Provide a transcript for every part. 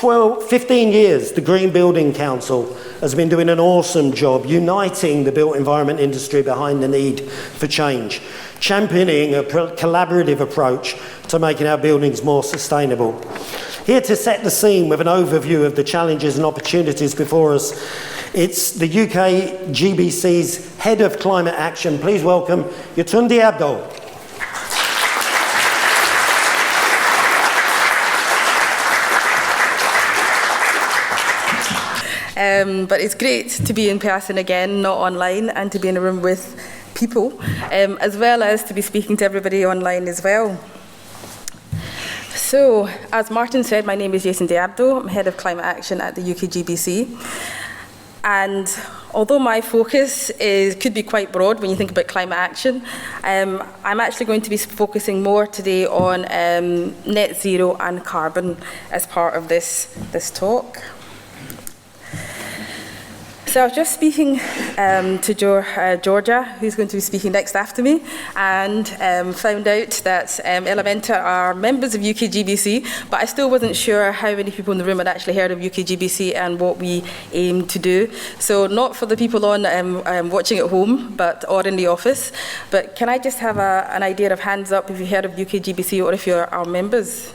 15 years, the Green Building Council has been doing an awesome job uniting the built environment industry behind the need for change, championing a collaborative approach to making our buildings more sustainable. Here to set the scene with an overview of the challenges and opportunities before us, it's the UK GBC's Head of Climate Action. Please welcome Yetunde Abdul. But it's great to be in person again, not online, and to be in a room with people, as well as to be speaking to everybody online as well. So, as Martin said, my name is Yetunde Abdul. I'm Head of Climate Action at the UK GBC. And although my focus could be quite broad when you think about climate action, I'm actually going to be focusing more today on net zero and carbon as part of this talk. So I was just speaking to Georgia, who's going to be speaking next after me, and found out that Elementa are members of UK GBC, but I still wasn't sure how many people in the room had actually heard of UK GBC and what we aim to do. So not for the people on watching at home, or in the office, but can I just have an idea of hands up if you heard of UK GBC or if you're our members?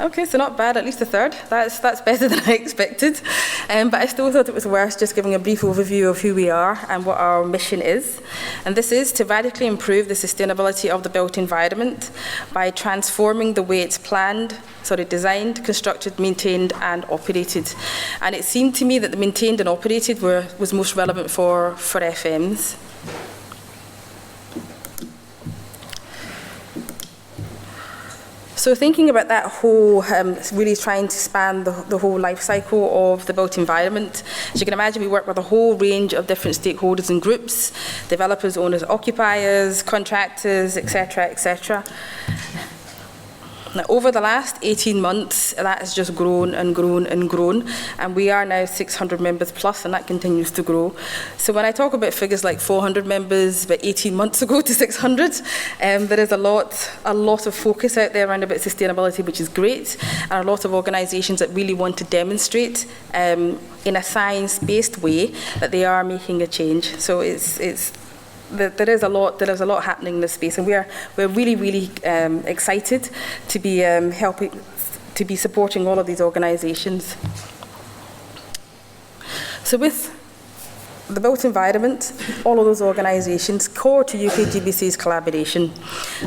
Okay, so not bad, at least a third. That's better than I expected. But I still thought it was worth just giving a brief overview of who we are and what our mission is. And this is to radically improve the sustainability of the built environment by transforming the way it's designed, constructed, maintained, and operated. And it seemed to me that the maintained and operated was most relevant for FMs. So thinking about that whole, really trying to span the whole life cycle of the built environment, as you can imagine, we work with a whole range of different stakeholders and groups, developers, owners, occupiers, contractors, etc., etc. Now, over the last 18 months, that has just grown and grown and grown, and we are now 600 members plus, and that continues to grow. So when I talk about figures like 400 members, about 18 months ago to 600, there is a lot of focus out there around about sustainability, which is great, and a lot of organisations that really want to demonstrate in a science-based way that they are making a change. So there is a lot happening in this space, and we're really excited to be to be supporting all of these organisations. So with the built environment, all of those organisations, core to UK GBC's collaboration,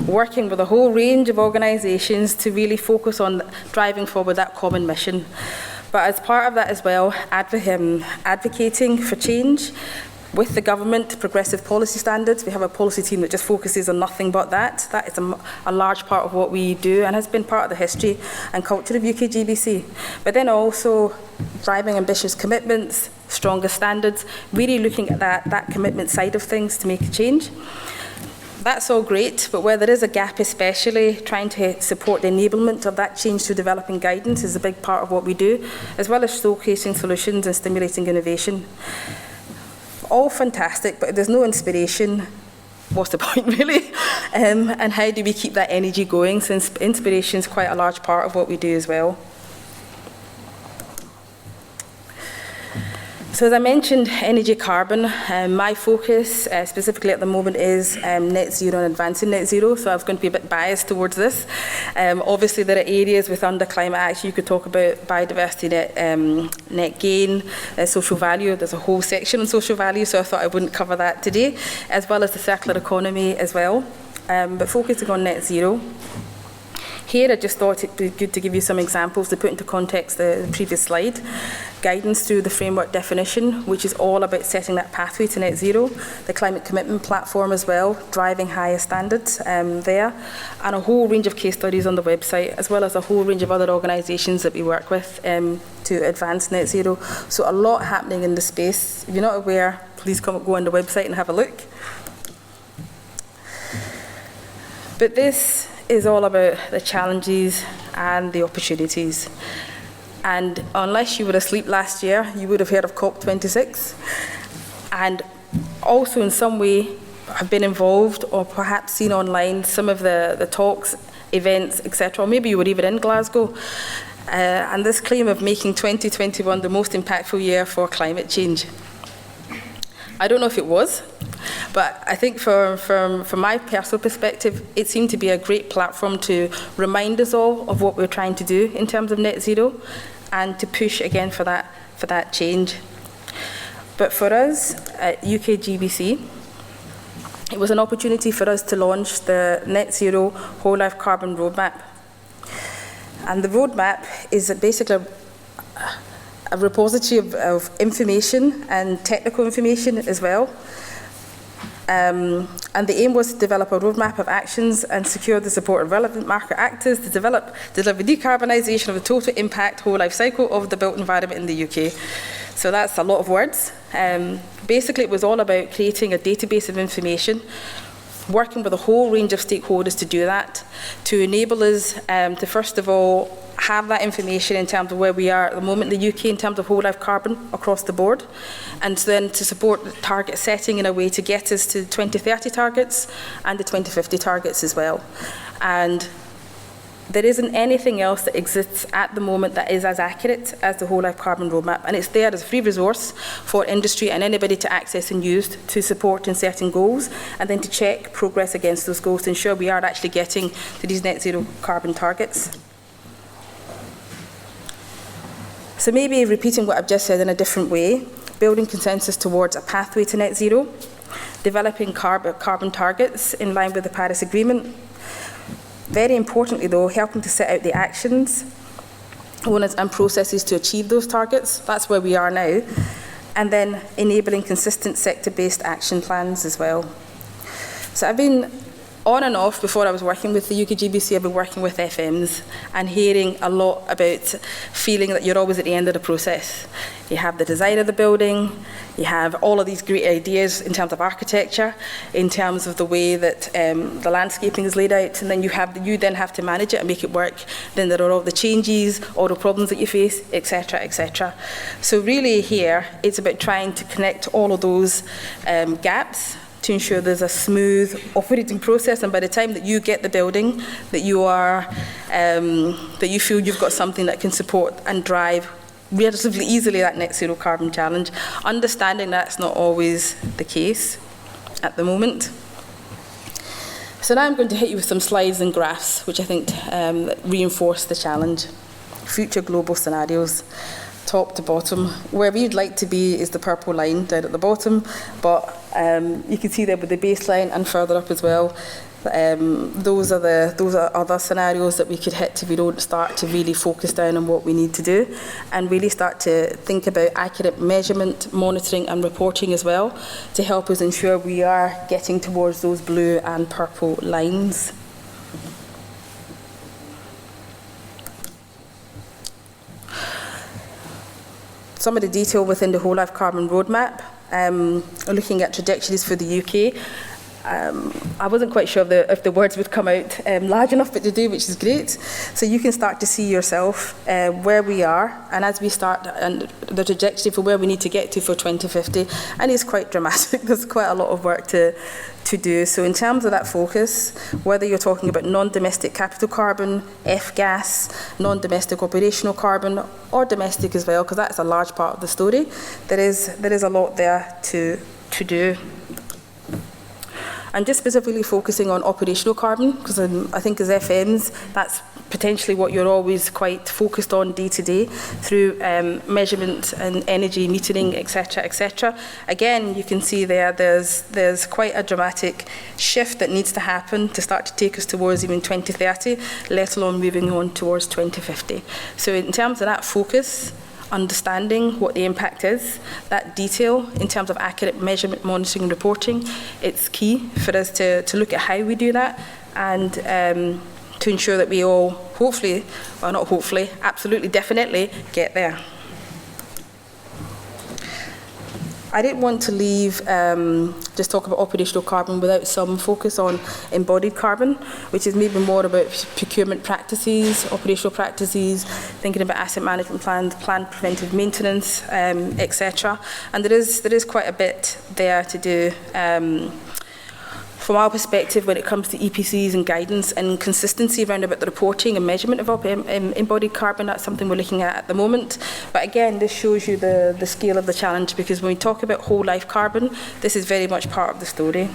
working with a whole range of organisations to really focus on driving forward that common mission. But as part of that as well, advocating for change, with the government, progressive policy standards. We have a policy team that just focuses on nothing but that. That is a large part of what we do and has been part of the history and culture of UK GBC. But then also driving ambitious commitments, stronger standards, really looking at that commitment side of things to make a change. That's all great, but where there is a gap, especially trying to support the enablement of that change through developing guidance is a big part of what we do, as well as showcasing solutions and stimulating innovation. All fantastic, but if there's no inspiration, what's the point really? And how do we keep that energy going, since inspiration is quite a large part of what we do as well. So as I mentioned, energy carbon, my focus specifically at the moment is net zero and advancing net zero, so I was going to be a bit biased towards this. Obviously there are areas under climate action you could talk about biodiversity, net gain, social value. There's a whole section on social value, so I thought I wouldn't cover that today, as well as the circular economy as well, but focusing on net zero. Here, I just thought it'd be good to give you some examples to put into context the previous slide. Guidance through the framework definition, which is all about setting that pathway to net zero. The climate commitment platform as well, driving higher standards there. And a whole range of case studies on the website, as well as a whole range of other organisations that we work with to advance net zero. So a lot happening in the space. If you're not aware, please go on the website and have a look. But this is all about the challenges and the opportunities. And unless you were asleep last year, you would have heard of COP26, and also in some way have been involved or perhaps seen online some of the talks, events, etc. Or maybe you were even in Glasgow. and this claim of making 2021 the most impactful year for climate change. I don't know if it was, but I think from my personal perspective, it seemed to be a great platform to remind us all of what we're trying to do in terms of net zero, and to push again for that change. But for us at UKGBC, it was an opportunity for us to launch the Net Zero Whole Life Carbon Roadmap. And the roadmap is basically a repository of information and technical information as well. And the aim was to develop a roadmap of actions and secure the support of relevant market actors to deliver decarbonisation of the total impact whole life cycle of the built environment in the UK. So that's a lot of words. Basically, it was all about creating a database of information, working with a whole range of stakeholders to do that, to enable us to first of all have that information in terms of where we are at the moment in the UK in terms of whole life carbon across the board, and then to support the target setting in a way to get us to the 2030 targets and the 2050 targets as well. And there isn't anything else that exists at the moment that is as accurate as the Whole Life Carbon Roadmap, and it's there as a free resource for industry and anybody to access and use to support in setting goals, and then to check progress against those goals to ensure we are actually getting to these net zero carbon targets. So maybe repeating what I've just said in a different way, building consensus towards a pathway to net zero, developing carbon targets in line with the Paris Agreement. Very importantly though, helping to set out the actions and processes to achieve those targets. That's where we are now. And then enabling consistent sector-based action plans as well. So I've been on and off, before I was working with the UKGBC, I've been working with FMs and hearing a lot about feeling that you're always at the end of the process. You have the design of the building, you have all of these great ideas in terms of architecture, in terms of the way that the landscaping is laid out, and then you then have to manage it and make it work. Then there are all the changes, all the problems that you face, etc., etc. So really here, it's about trying to connect all of those gaps to ensure there's a smooth operating process, and by the time that you get the building, that you feel you've got something that can support and drive relatively easily that net zero carbon challenge, understanding that's not always the case at the moment. So now I'm going to hit you with some slides and graphs, which I think reinforce the challenge. Future global scenarios. Top to bottom. Where we'd like to be is the purple line down at the bottom, but you can see there with the baseline and further up as well. Those are other scenarios that we could hit if we don't start to really focus down on what we need to do, and really start to think about accurate measurement, monitoring and reporting as well, to help us ensure we are getting towards those blue and purple lines. Some of the detail within the Whole Life Carbon Roadmap, looking at trajectories for the UK. I wasn't quite sure if the words would come out large enough, but they do, which is great. So you can start to see yourself where we are, and as we start, and the trajectory for where we need to get to for 2050, and it's quite dramatic. There's quite a lot of work to do. So in terms of that focus, whether you're talking about non-domestic capital carbon, F-gas, non-domestic operational carbon, or domestic as well, because that's a large part of the story, there is a lot there to do. And just specifically focusing on operational carbon, because I think as FMs, that's potentially what you're always quite focused on day to day through measurement and energy metering, etc., etc. Again, you can see there's quite a dramatic shift that needs to happen to start to take us towards even 2030, let alone moving on towards 2050. So in terms of that focus, understanding what the impact is, that detail in terms of accurate measurement, monitoring and reporting, it's key for us to look at how we do that, and to ensure that we all hopefully, well not hopefully, absolutely definitely get there. I didn't want to leave just talk about operational carbon without some focus on embodied carbon, which is maybe more about procurement practices, operational practices, thinking about asset management plans, planned preventive maintenance, etc. And there is quite a bit there to do from our perspective, when it comes to EPCs and guidance and consistency around about the reporting and measurement of embodied carbon, that's something we're looking at the moment. But again, this shows you the scale of the challenge, because when we talk about whole life carbon, this is very much part of the story.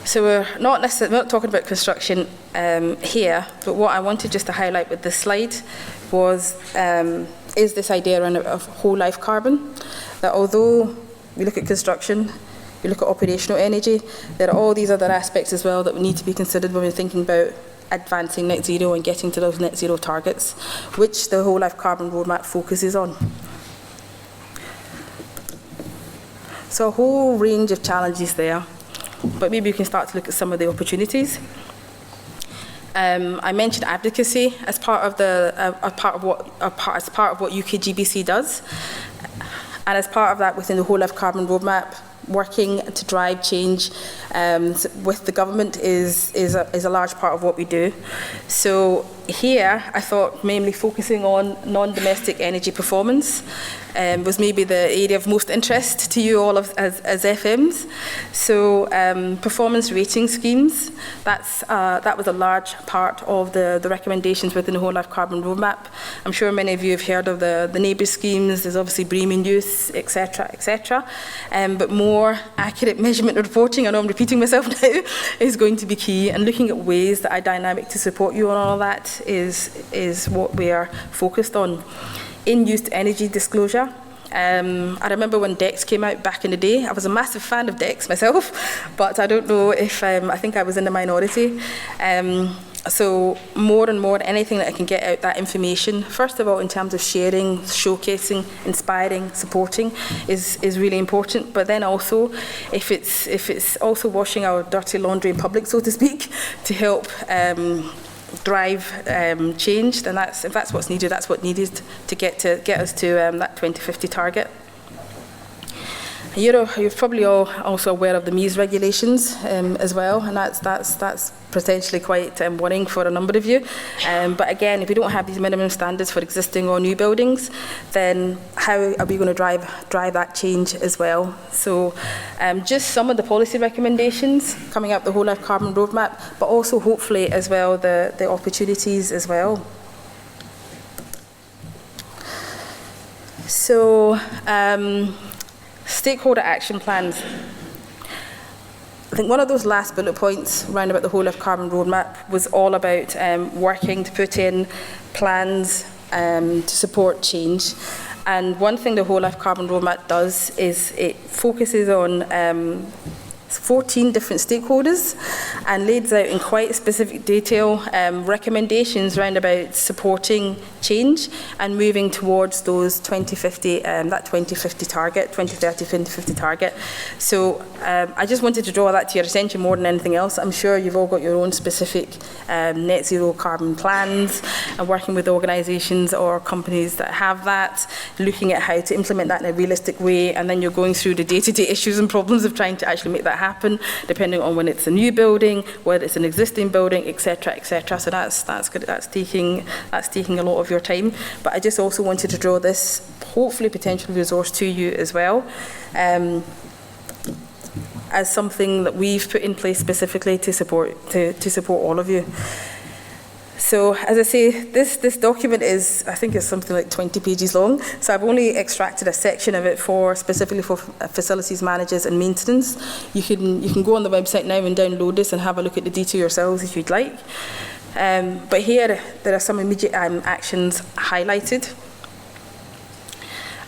So we're not talking about construction here, but what I wanted just to highlight with this slide was is this idea around of whole life carbon, that although we look at construction, we look at operational energy, there are all these other aspects as well that we need to be considered when we're thinking about advancing net zero and getting to those net zero targets, which the whole life carbon roadmap focuses on. So a whole range of challenges there, but maybe we can start to look at some of the opportunities. I mentioned advocacy as part of what UKGBC does, and as part of that, within the whole life carbon roadmap, working to drive change with the government is a large part of what we do. So here, I thought mainly focusing on non-domestic energy performance was maybe the area of most interest to you all as FMs. So performance rating schemes, that was a large part of the recommendations within the whole life carbon roadmap. I'm sure many of you have heard of the neighbour schemes. There's obviously BREEAM in use, etc., etc. But more accurate measurement and reporting, I know I'm repeating myself now, is going to be key, and looking at ways that are dynamic to support you on all that is what we are focused on. In-use energy disclosure. I remember when DEX came out back in the day. I was a massive fan of DEX myself, but I don't know if, I think I was in the minority. So more and more, anything that I can get out that information, first of all, in terms of sharing, showcasing, inspiring, supporting, is really important. But then also, if it's also washing our dirty laundry in public, so to speak, to help drive change, then if that's what's needed, that's what needed to get us to that 2050 target. You're probably all also aware of the MEES regulations as well, and that's potentially quite worrying for a number of you. But again, if we don't have these minimum standards for existing or new buildings, then how are we going to drive that change as well? So just some of the policy recommendations coming out the whole life carbon roadmap, but also hopefully as well the opportunities as well. So stakeholder action plans. I think one of those last bullet points around about the whole life carbon roadmap was all about working to put in plans to support change. And one thing the whole life carbon roadmap does is it focuses on 14 different stakeholders and lays out in quite specific detail recommendations around about supporting change and moving towards those 2050, that 2050 target, 2030, 2050 target. So I just wanted to draw that to your attention more than anything else. I'm sure you've all got your own specific net zero carbon plans and working with organisations or companies that have that, looking at how to implement that in a realistic way, and then you're going through the day-to-day issues and problems of trying to actually make that happen, depending on when it's a new building, whether it's an existing building, etc., etc. So that's good. That's taking a lot of your time. But I just also wanted to draw this hopefully potential resource to you as well, as something that we've put in place specifically to support all of you. So, as I say, this document is, I think it's something like 20 pages long. So I've only extracted a section of it specifically for facilities managers and maintenance. You can go on the website now and download this and have a look at the detail yourselves if you'd like. But here, there are some immediate actions highlighted.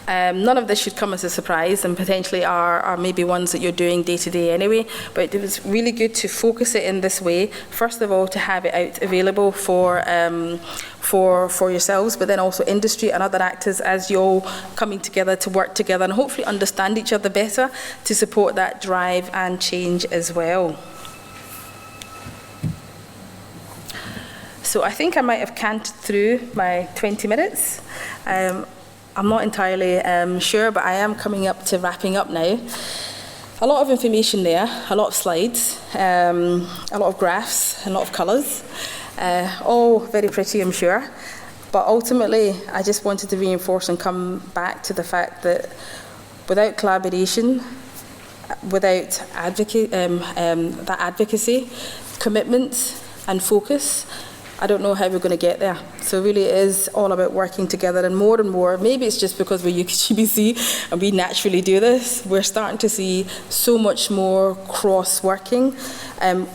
None of this should come as a surprise, and potentially are maybe ones that you're doing day to day anyway, but it was really good to focus it in this way. First of all, to have it out available for yourselves, but then also industry and other actors as you're all coming together to work together and hopefully understand each other better to support that drive and change as well. So I think I might have canted through my 20 minutes. I'm not entirely sure, but I am coming up to wrapping up now. A lot of information there, a lot of slides, a lot of graphs, a lot of colours, all very pretty, I'm sure. But ultimately, I just wanted to reinforce and come back to the fact that Without collaboration, without that advocacy, commitment and focus, I don't know how we're going to get there. So really it is all about working together, and more, maybe it's just because we're UKGBC and we naturally do this, we're starting to see so much more cross-working,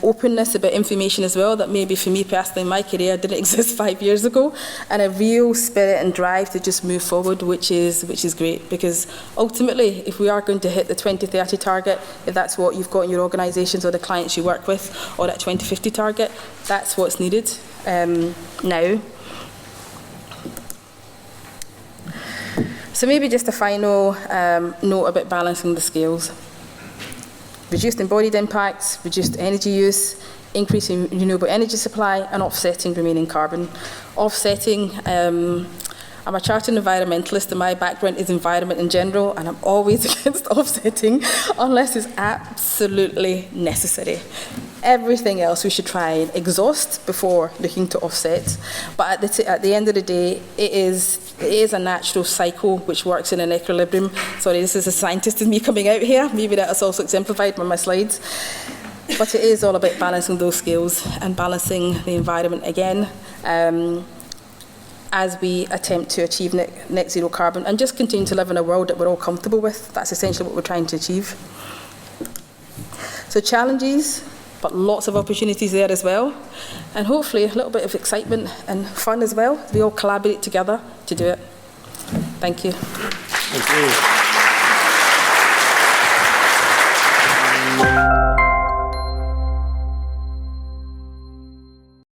openness about information as well, that maybe for me personally in my career didn't exist 5 years ago, and a real spirit and drive to just move forward, which is great, because ultimately if we are going to hit the 2030 target, if that's what you've got in your organisations or the clients you work with, or that 2050 target, that's what's needed now. So maybe just a final note about balancing the scales. Reduced embodied impacts, reduced energy use, increasing renewable energy supply, and offsetting remaining carbon. Offsetting, I'm a chartered environmentalist and my background is environment in general, and I'm always against offsetting unless it's absolutely necessary. Everything else we should try and exhaust before looking to offset. But at the end of the day, it is a natural cycle which works in an equilibrium. Sorry, this is a scientist in me coming out here. Maybe that's also exemplified by my slides. But it is all about balancing those scales and balancing the environment again, as we attempt to achieve net zero carbon and just continue to live in a world that we're all comfortable with. That's essentially what we're trying to achieve. So challenges, but lots of opportunities there as well, and hopefully a little bit of excitement and fun as well. We all collaborate together to do it. Thank you. Thank you.